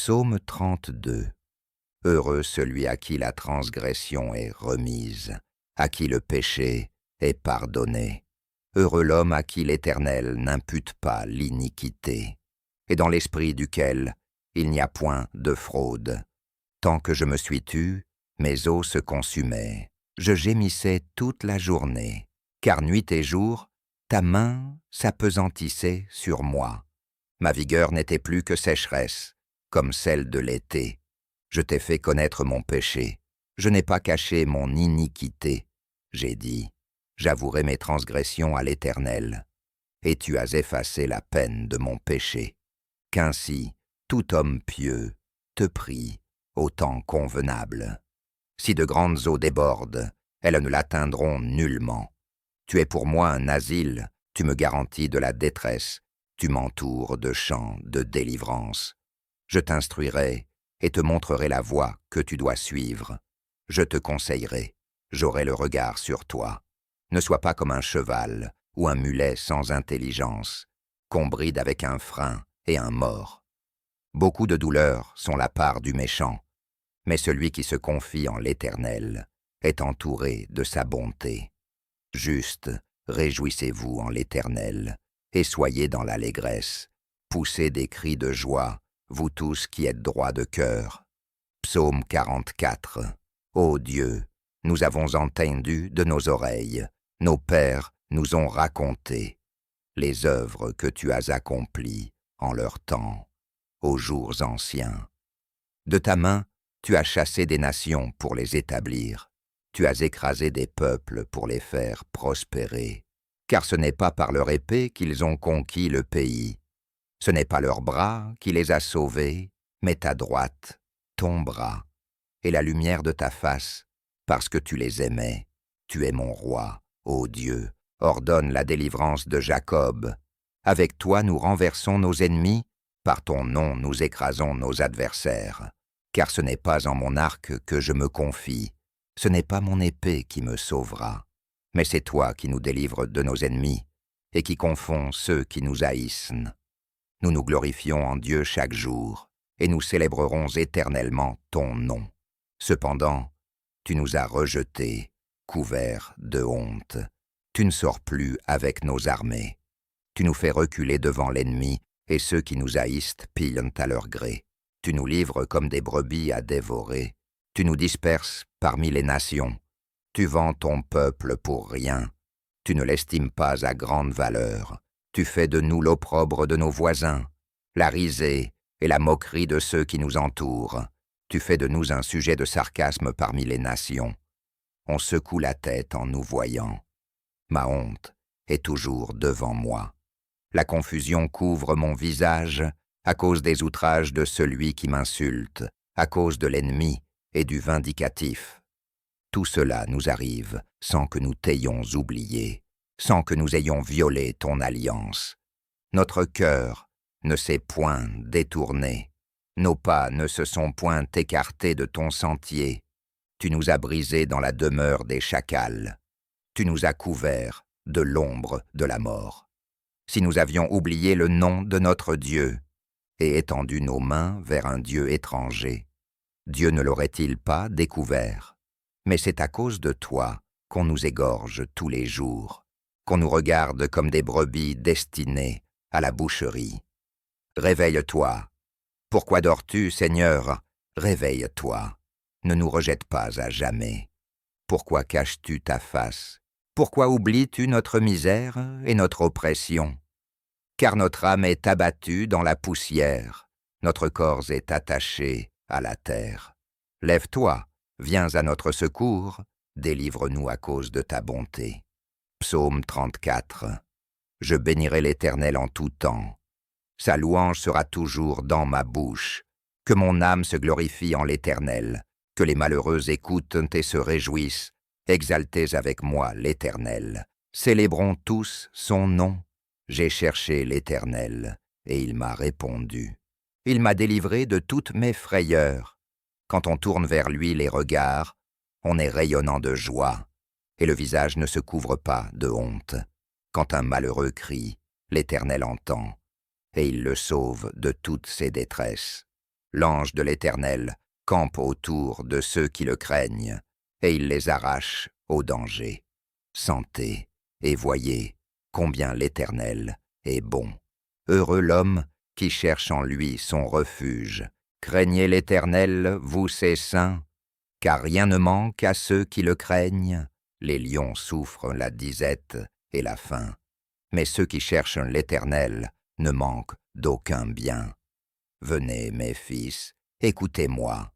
Psaume 32. Heureux celui à qui la transgression est remise, à qui le péché est pardonné. Heureux l'homme à qui l'Éternel n'impute pas l'iniquité, et dans l'esprit duquel il n'y a point de fraude. Tant que je me suis tu, mes os se consumaient. Je gémissais toute la journée, car nuit et jour, ta main s'apesantissait sur moi. Ma vigueur n'était plus que sécheresse, comme celle de l'été. Je t'ai fait connaître mon péché. Je n'ai pas caché mon iniquité. J'ai dit, j'avouerai mes transgressions à l'Éternel. Et tu as effacé la peine de mon péché. Qu'ainsi, tout homme pieux te prie au temps convenable. Si de grandes eaux débordent, elles ne l'atteindront nullement. Tu es pour moi un asile, tu me garantis de la détresse, tu m'entoures de chants de délivrance. Je t'instruirai et te montrerai la voie que tu dois suivre. Je te conseillerai, j'aurai le regard sur toi. Ne sois pas comme un cheval ou un mulet sans intelligence, qu'on bride avec un frein et un mors. Beaucoup de douleurs sont la part du méchant, mais celui qui se confie en l'Éternel est entouré de sa bonté. Juste, réjouissez-vous en l'Éternel, et soyez dans l'allégresse. Poussez des cris de joie, vous tous qui êtes droits de cœur. Psaume 44. Ô Dieu, nous avons entendu de nos oreilles, nos pères nous ont raconté les œuvres que tu as accomplies en leur temps, aux jours anciens. De ta main, tu as chassé des nations pour les établir. Tu as écrasé des peuples pour les faire prospérer. Car ce n'est pas par leur épée qu'ils ont conquis le pays. Ce n'est pas leur bras qui les a sauvés, mais ta droite, ton bras, et la lumière de ta face, parce que tu les aimais. Tu es mon roi, ô Dieu, ordonne la délivrance de Jacob. Avec toi nous renversons nos ennemis, par ton nom nous écrasons nos adversaires. Car ce n'est pas en mon arc que je me confie, ce n'est pas mon épée qui me sauvera, mais c'est toi qui nous délivres de nos ennemis et qui confonds ceux qui nous haïssent. Nous nous glorifions en Dieu chaque jour et nous célébrerons éternellement ton nom. Cependant, tu nous as rejetés, couverts de honte. Tu ne sors plus avec nos armées. Tu nous fais reculer devant l'ennemi et ceux qui nous haïssent pillent à leur gré. Tu nous livres comme des brebis à dévorer. Tu nous disperses parmi les nations. Tu vends ton peuple pour rien. Tu ne l'estimes pas à grande valeur. Tu fais de nous l'opprobre de nos voisins, la risée et la moquerie de ceux qui nous entourent. Tu fais de nous un sujet de sarcasme parmi les nations. On secoue la tête en nous voyant. Ma honte est toujours devant moi. La confusion couvre mon visage à cause des outrages de celui qui m'insulte, à cause de l'ennemi et du vindicatif. Tout cela nous arrive sans que nous t'ayons oublié, sans que nous ayons violé ton alliance. Notre cœur ne s'est point détourné, nos pas ne se sont point écartés de ton sentier. Tu nous as brisés dans la demeure des chacals. Tu nous as couverts de l'ombre de la mort. Si nous avions oublié le nom de notre Dieu et étendu nos mains vers un Dieu étranger, Dieu ne l'aurait-il pas découvert? Mais c'est à cause de toi qu'on nous égorge tous les jours, qu'on nous regarde comme des brebis destinées à la boucherie. Réveille-toi. Pourquoi dors-tu, Seigneur? Réveille-toi. Ne nous rejette pas à jamais. Pourquoi caches-tu ta face? Pourquoi oublies-tu notre misère et notre oppression? Car notre âme est abattue dans la poussière, notre corps est attaché à la terre. Lève-toi, viens à notre secours, délivre-nous à cause de ta bonté. Psaume 34. Je bénirai l'Éternel en tout temps. Sa louange sera toujours dans ma bouche. Que mon âme se glorifie en l'Éternel, que les malheureux écoutent et se réjouissent. Exaltez avec moi l'Éternel. Célébrons tous son nom. J'ai cherché l'Éternel, et il m'a répondu. Il m'a délivré de toutes mes frayeurs. Quand on tourne vers lui les regards, on est rayonnant de joie, et le visage ne se couvre pas de honte. Quand un malheureux crie, l'Éternel entend, et il le sauve de toutes ses détresses. L'ange de l'Éternel campe autour de ceux qui le craignent, et il les arrache au danger. Sentez et voyez combien l'Éternel est bon. Heureux l'homme qui cherche en lui son refuge. Craignez l'Éternel, vous ses saints, car rien ne manque à ceux qui le craignent. Les lions souffrent la disette et la faim, mais ceux qui cherchent l'Éternel ne manquent d'aucun bien. Venez, mes fils, écoutez-moi.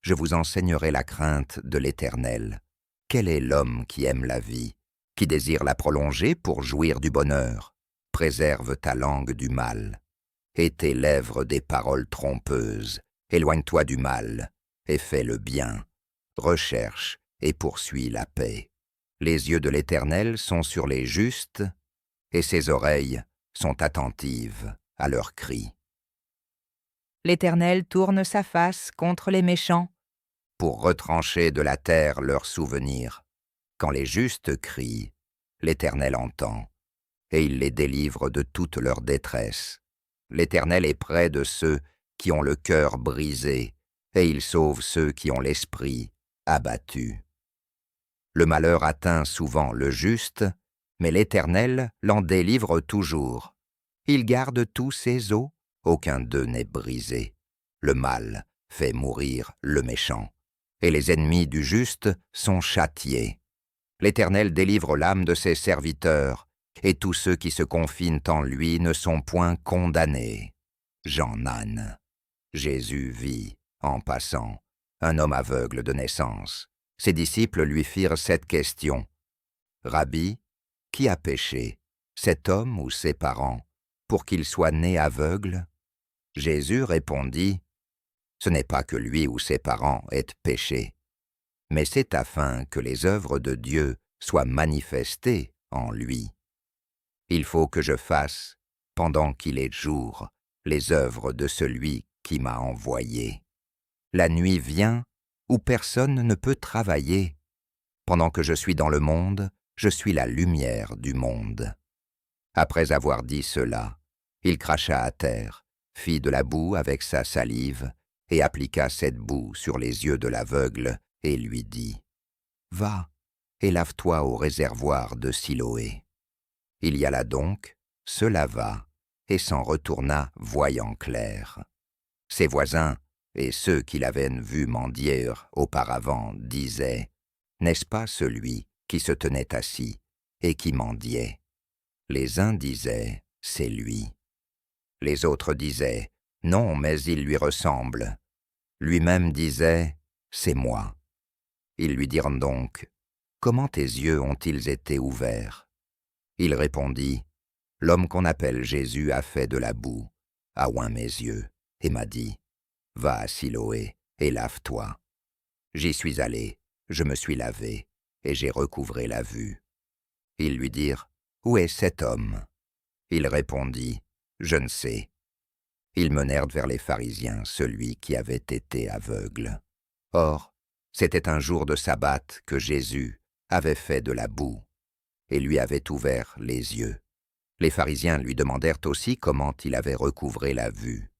Je vous enseignerai la crainte de l'Éternel. Quel est l'homme qui aime la vie, qui désire la prolonger pour jouir du bonheur? Préserve ta langue du mal, et tes lèvres des paroles trompeuses. Éloigne-toi du mal, et fais le bien. Recherche et poursuis la paix. Les yeux de l'Éternel sont sur les justes, et ses oreilles sont attentives à leurs cris. L'Éternel tourne sa face contre les méchants, Pour retrancher de la terre leurs souvenirs. Quand les justes crient, l'Éternel entend, et il les délivre de toute leur détresse. L'Éternel est près de ceux qui ont le cœur brisé, et il sauve ceux qui ont l'esprit abattu. Le malheur atteint souvent le juste, mais l'Éternel l'en délivre toujours. Il garde tous ses os, aucun d'eux n'est brisé. Le mal fait mourir le méchant, et les ennemis du juste sont châtiés. L'Éternel délivre l'âme de ses serviteurs, et tous ceux qui se confinent en lui ne sont point condamnés. Jean Nan. Jésus vit, en passant, un homme aveugle de naissance. Ses disciples lui firent cette question. « Rabbi, qui a péché, cet homme ou ses parents, pour qu'il soit né aveugle ?» Jésus répondit, « Ce n'est pas que lui ou ses parents aient péché, mais c'est afin que les œuvres de Dieu soient manifestées en lui. Il faut que je fasse, pendant qu'il est jour, les œuvres de celui qui m'a envoyé. La nuit vient où personne ne peut travailler. Pendant que je suis dans le monde, je suis la lumière du monde. » Après avoir dit cela, il cracha à terre, fit de la boue avec sa salive, et appliqua cette boue sur les yeux de l'aveugle, et lui dit, « Va, et lave-toi au réservoir de Siloé. » Il y alla donc, se lava, et s'en retourna voyant clair. Ses voisins, et ceux qui l'avaient vu mendier auparavant, disaient, « N'est-ce pas celui qui se tenait assis et qui mendiait ?» Les uns disaient, « C'est lui. » Les autres disaient, « Non, mais il lui ressemble. » Lui-même disait, « C'est moi. » Ils lui dirent donc, « Comment tes yeux ont-ils été ouverts ?» Il répondit, « L'homme qu'on appelle Jésus a fait de la boue, a oint mes yeux, et m'a dit, « Va à Siloé et lave-toi. » J'y suis allé, je me suis lavé, et j'ai recouvré la vue. Ils lui dirent, « Où est cet homme ?» Il répondit, « Je ne sais. » Ils menèrent vers les pharisiens celui qui avait été aveugle. Or, c'était un jour de sabbat que Jésus avait fait de la boue et lui avait ouvert les yeux. Les pharisiens lui demandèrent aussi comment il avait recouvré la vue.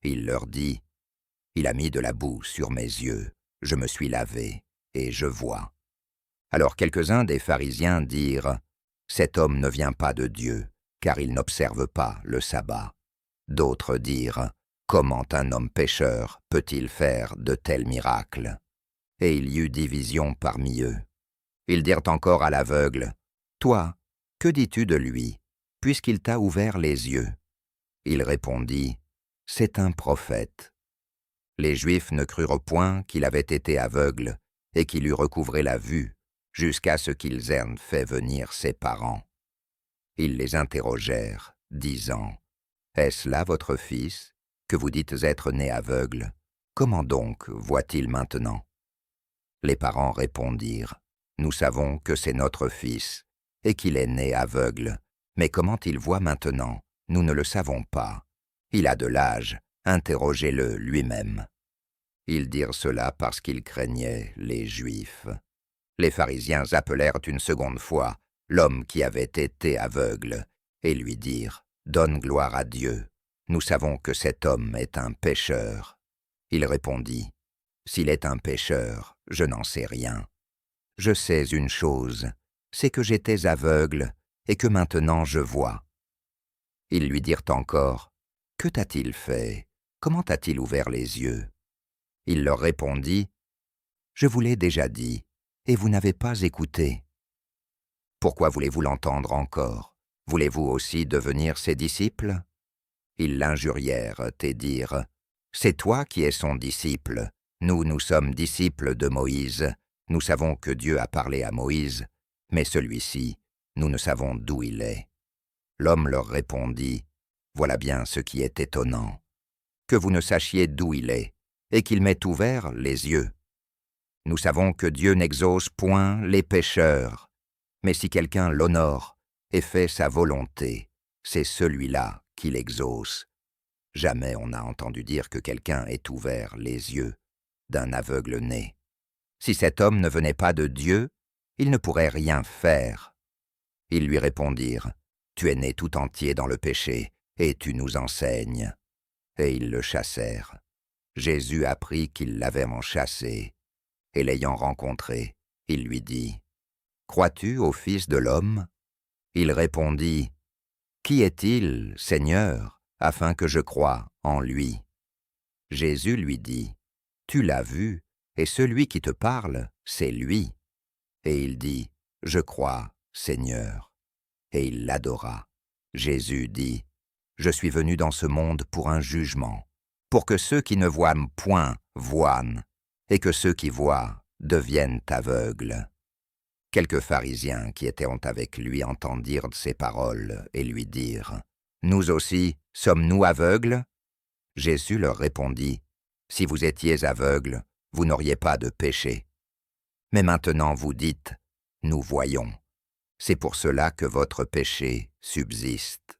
Il leur dit, « Il a mis de la boue sur mes yeux, je me suis lavé, et je vois. » Alors quelques-uns des pharisiens dirent, « Cet homme ne vient pas de Dieu, car il n'observe pas le sabbat. » D'autres dirent, « Comment un homme pécheur peut-il faire de tels miracles ?» Et il y eut division parmi eux. Ils dirent encore à l'aveugle, « Toi, que dis-tu de lui, puisqu'il t'a ouvert les yeux ?» Il répondit, « C'est un prophète. » Les Juifs ne crurent point qu'il avait été aveugle et qu'il eût recouvré la vue, jusqu'à ce qu'ils aient fait venir ses parents. Ils les interrogèrent, disant, « Est-ce là votre fils, que vous dites être né aveugle? Comment donc voit-il maintenant ?» Les parents répondirent, « Nous savons que c'est notre fils, et qu'il est né aveugle, mais comment il voit maintenant, nous ne le savons pas. Il a de l'âge, interrogez-le lui-même. » Ils dirent cela parce qu'ils craignaient les Juifs. Les pharisiens appelèrent une seconde fois l'homme qui avait été aveugle, et lui dirent, « Donne gloire à Dieu, nous savons que cet homme est un pécheur. » Il répondit, « S'il est un pécheur, je n'en sais rien. Je sais une chose, c'est que j'étais aveugle et que maintenant je vois. » Ils lui dirent encore, « Que t'a-t-il fait? Comment t'a-t-il ouvert les yeux ?» Il leur répondit, « Je vous l'ai déjà dit, et vous n'avez pas écouté. Pourquoi voulez-vous l'entendre encore? Voulez-vous aussi devenir ses disciples ?» Ils l'injurièrent et dirent, « C'est toi qui es son disciple. Nous sommes disciples de Moïse. Nous savons que Dieu a parlé à Moïse, mais celui-ci, nous ne savons d'où il est. » L'homme leur répondit, « Voilà bien ce qui est étonnant, que vous ne sachiez d'où il est, et qu'il m'ait ouvert les yeux. Nous savons que Dieu n'exauce point les pécheurs, mais si quelqu'un l'honore et fait sa volonté, c'est celui-là qui l'exauce. Jamais on n'a entendu dire que quelqu'un ait ouvert les yeux d'un aveugle né. Si cet homme ne venait pas de Dieu, il ne pourrait rien faire. » Ils lui répondirent, « Tu es né tout entier dans le péché, et tu nous enseignes. » Et ils le chassèrent. Jésus apprit qu'ils l'avaient chassé, et l'ayant rencontré, il lui dit, « Crois-tu au Fils de l'homme » Il répondit, « Qui est-il, Seigneur, afin que je croie en lui ?» Jésus lui dit, « Tu l'as vu, et celui qui te parle, c'est lui. » Et il dit, « Je crois, Seigneur. » Et il l'adora. Jésus dit, « Je suis venu dans ce monde pour un jugement, pour que ceux qui ne voient point voient, et que ceux qui voient deviennent aveugles. » Quelques pharisiens qui étaient avec lui entendirent ces paroles et lui dirent, « Nous aussi, sommes-nous aveugles ?» Jésus leur répondit, « Si vous étiez aveugles, vous n'auriez pas de péché. Mais maintenant vous dites, « Nous voyons. » C'est pour cela que votre péché subsiste.